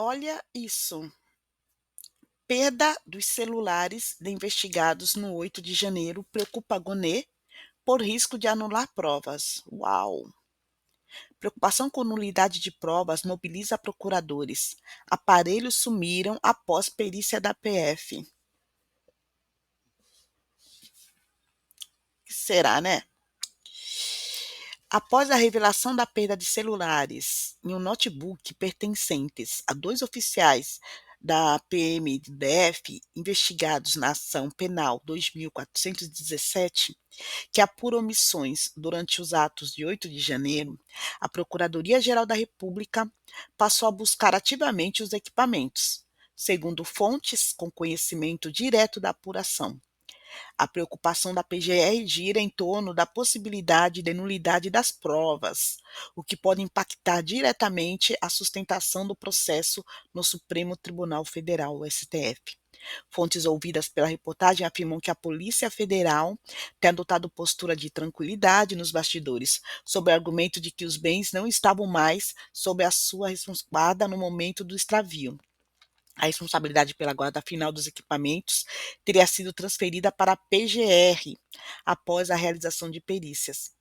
Olha isso, perda dos celulares de investigados no 8 de janeiro preocupa Gonê por risco de anular provas. Uau! Preocupação com nulidade de provas mobiliza procuradores. Aparelhos sumiram após perícia da PF. Que será, né? Após a revelação da perda de celulares em um notebook pertencentes a 2 oficiais da PM do DF investigados na ação penal 2417, que apura omissões durante os atos de 8 de janeiro, a Procuradoria-Geral da República passou a buscar ativamente os equipamentos, segundo fontes com conhecimento direto da apuração. A preocupação da PGR gira em torno da possibilidade de nulidade das provas, o que pode impactar diretamente a sustentação do processo no Supremo Tribunal Federal, o STF. Fontes ouvidas pela reportagem afirmam que a Polícia Federal tem adotado postura de tranquilidade nos bastidores, sob o argumento de que os bens não estavam mais sob a sua responsabilidade no momento do extravio. A responsabilidade pela guarda final dos equipamentos teria sido transferida para a PGR após a realização de perícias.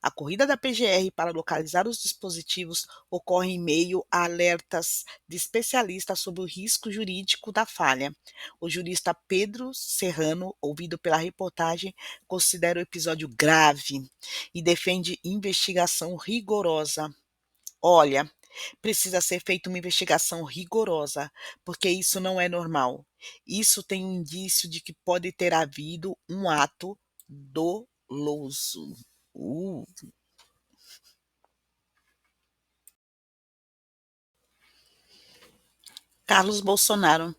A corrida da PGR para localizar os dispositivos ocorre em meio a alertas de especialistas sobre o risco jurídico da falha. O jurista Pedro Serrano, ouvido pela reportagem, considera o episódio grave e defende investigação rigorosa. Olha, precisa ser feita uma investigação rigorosa, porque isso não é normal. Isso tem um indício de que pode ter havido um ato doloso. Uh. Carlos Bolsonaro.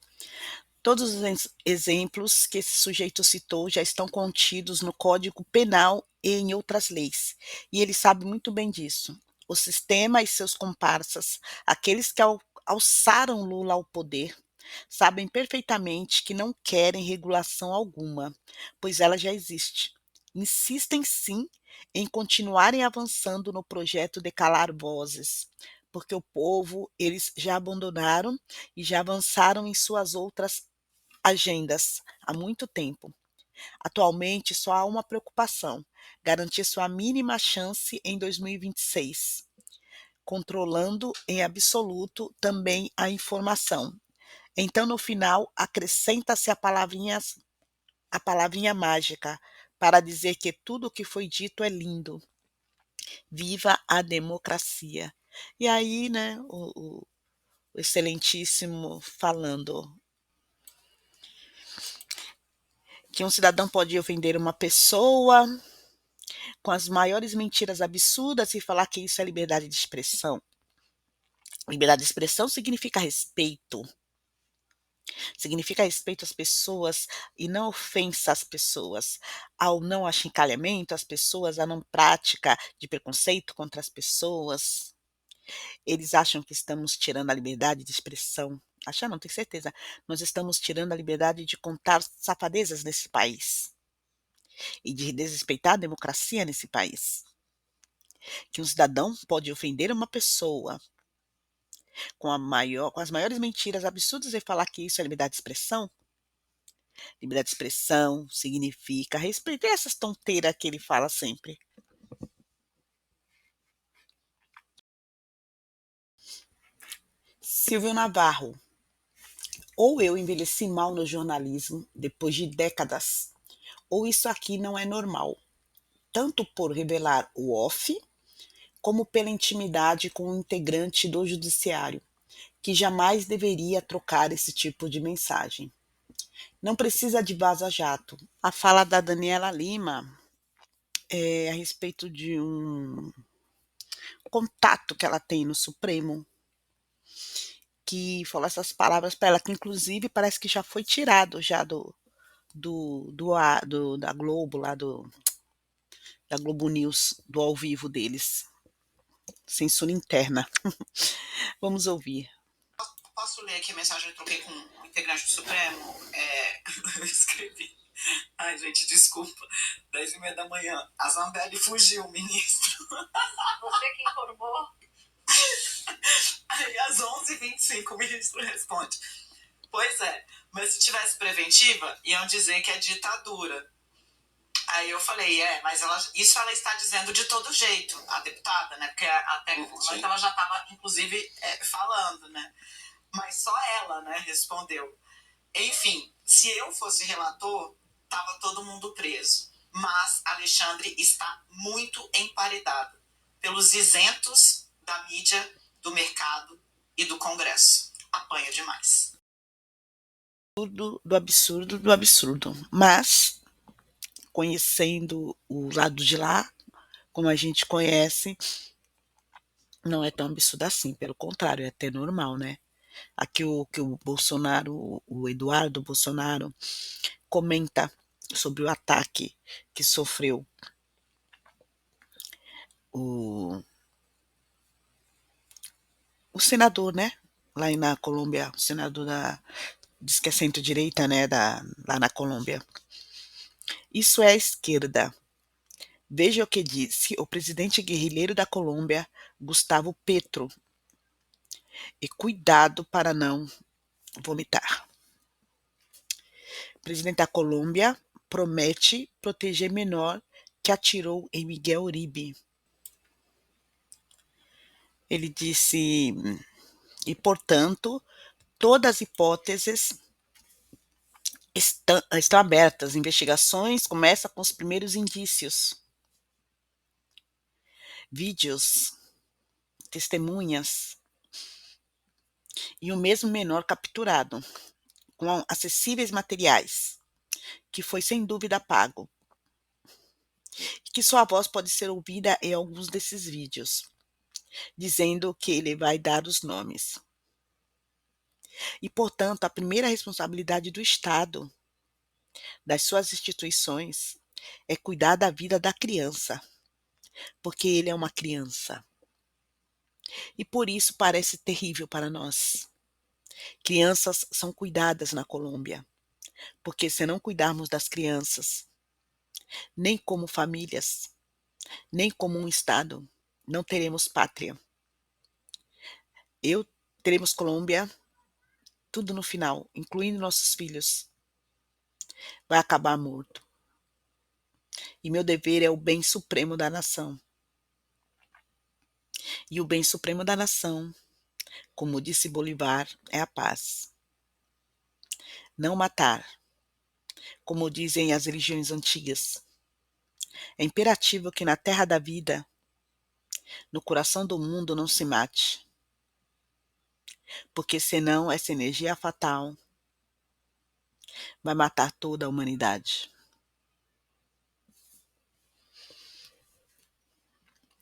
Todos os exemplos que esse sujeito citou já estão contidos no Código Penal e em outras leis, e ele sabe muito bem disso. O sistema e seus comparsas, aqueles que alçaram Lula ao poder, sabem perfeitamente que não querem regulação alguma, pois ela já existe. Insistem sim em continuarem avançando no projeto de calar vozes, porque o povo eles já abandonaram e já avançaram em suas outras agendas há muito tempo. Atualmente, só há uma preocupação: garantir sua mínima chance em 2026, controlando em absoluto também a informação. Então, no final, acrescenta-se a palavrinha mágica para dizer que tudo o que foi dito é lindo. Viva a democracia. E aí, né, o excelentíssimo falando que um cidadão pode ofender uma pessoa com as maiores mentiras absurdas e falar que isso é liberdade de expressão. Liberdade de expressão significa respeito às pessoas e não ofensa às pessoas, ao não achincalhamento às pessoas, à não prática de preconceito contra as pessoas. Eles acham que estamos tirando a liberdade de expressão. Acham, não tenho certeza. Nós estamos tirando a liberdade de contar safadezas nesse país e de desrespeitar a democracia nesse país. Que um cidadão pode ofender uma pessoa com as maiores mentiras absurdas e falar que isso é liberdade de expressão? Liberdade de expressão significa respeitar essas tonteiras que ele fala sempre. Silvio Navarro. Ou eu envelheci mal no jornalismo depois de décadas, ou isso aqui não é normal, tanto por revelar o off, como pela intimidade com o integrante do judiciário, que jamais deveria trocar esse tipo de mensagem. Não precisa de vaza-jato. A fala da Daniela Lima é a respeito de um contato que ela tem no Supremo, que falou essas palavras para ela, que inclusive parece que já foi tirado já da Globo, lá da Globo News, do ao vivo deles. Censura interna. Vamos ouvir. Posso ler aqui a mensagem que eu troquei com o integrante do Supremo? Eu escrevi. Ai, gente, desculpa. 10h30 da manhã. A Zambelli fugiu, ministro. Você que informou? Aí às 11h25 o ministro responde: pois é, mas se tivesse preventiva, iam dizer que é ditadura. Aí eu falei, mas isso ela está dizendo de todo jeito, a deputada, né? Porque até que ela já estava, inclusive, falando, né? Mas só ela, né, respondeu. Enfim, se eu fosse relator, estava todo mundo preso. Mas Alexandre está muito emparedado pelos isentos da mídia, do mercado e do Congresso. Apanha demais. Do absurdo do absurdo. Mas, conhecendo o lado de lá, como a gente conhece, não é tão absurdo assim, pelo contrário, é até normal, né? Aqui que o Bolsonaro, o Eduardo Bolsonaro, comenta sobre o ataque que sofreu o, o senador, né? Lá na Colômbia, o senador diz que é centro-direita, né? Lá na Colômbia. Isso é a esquerda. Veja o que disse o presidente guerrilheiro da Colômbia, Gustavo Petro. E cuidado para não vomitar. O presidente da Colômbia promete proteger menor que atirou em Miguel Uribe. Ele disse, e portanto, todas as hipóteses estão abertas. Investigações começam com os primeiros indícios. Vídeos, testemunhas e o mesmo menor capturado, com acessíveis materiais, que foi sem dúvida pago, e que sua voz pode ser ouvida em alguns desses vídeos, dizendo que ele vai dar os nomes. E, portanto, a primeira responsabilidade do Estado, das suas instituições, é cuidar da vida da criança, porque ele é uma criança. E por isso parece terrível para nós. Crianças são cuidadas na Colômbia, porque se não cuidarmos das crianças, nem como famílias, nem como um Estado, não teremos pátria. Teremos Colômbia, tudo no final, incluindo nossos filhos, vai acabar morto. E meu dever é o bem supremo da nação. E o bem supremo da nação, como disse Bolivar, é a paz. Não matar, como dizem as religiões antigas. É imperativo que na terra da vida, no coração do mundo, não se mate, porque senão essa energia fatal vai matar toda a humanidade.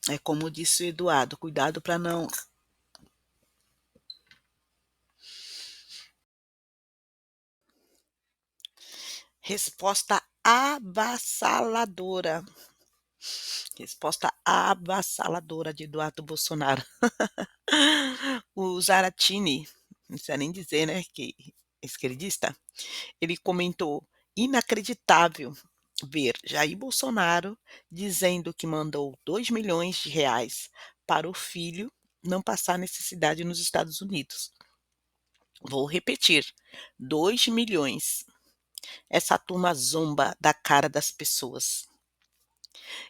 É como disse o Eduardo, cuidado para não. Resposta avassaladora. Resposta avassaladora de Eduardo Bolsonaro. O Zaratini, não precisa nem dizer, né, que esquerdista, ele comentou: inacreditável ver Jair Bolsonaro dizendo que mandou 2 milhões de reais para o filho não passar necessidade nos Estados Unidos. Vou repetir: 2 milhões. Essa turma zomba da cara das pessoas.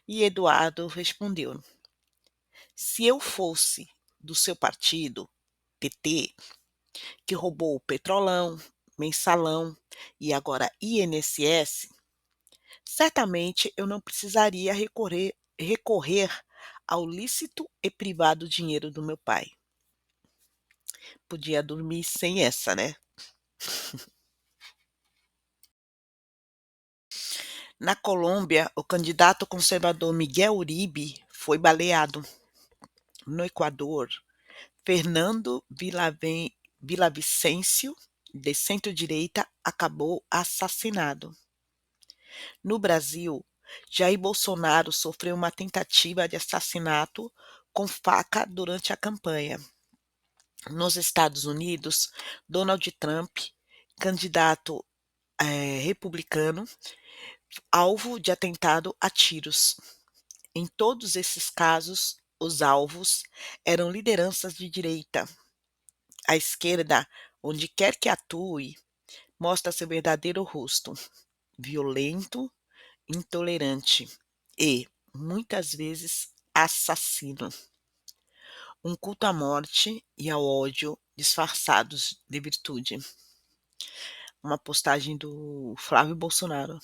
E Eduardo respondeu: se eu fosse do seu partido, PT, que roubou o Petrolão, Mensalão e agora INSS, certamente eu não precisaria recorrer ao lícito e privado dinheiro do meu pai. Podia dormir sem essa, né? Na Colômbia, o candidato conservador Miguel Uribe foi baleado. No Equador, Fernando Villavicencio, de centro-direita, acabou assassinado. No Brasil, Jair Bolsonaro sofreu uma tentativa de assassinato com faca durante a campanha. Nos Estados Unidos, Donald Trump, candidato republicano, alvo de atentado a tiros. Em todos esses casos, os alvos eram lideranças de direita, A esquerda, onde quer que atue, mostra seu verdadeiro rosto: violento, intolerante e, muitas vezes, assassino. Um culto à morte e ao ódio disfarçados de virtude. Uma postagem do Flávio Bolsonaro.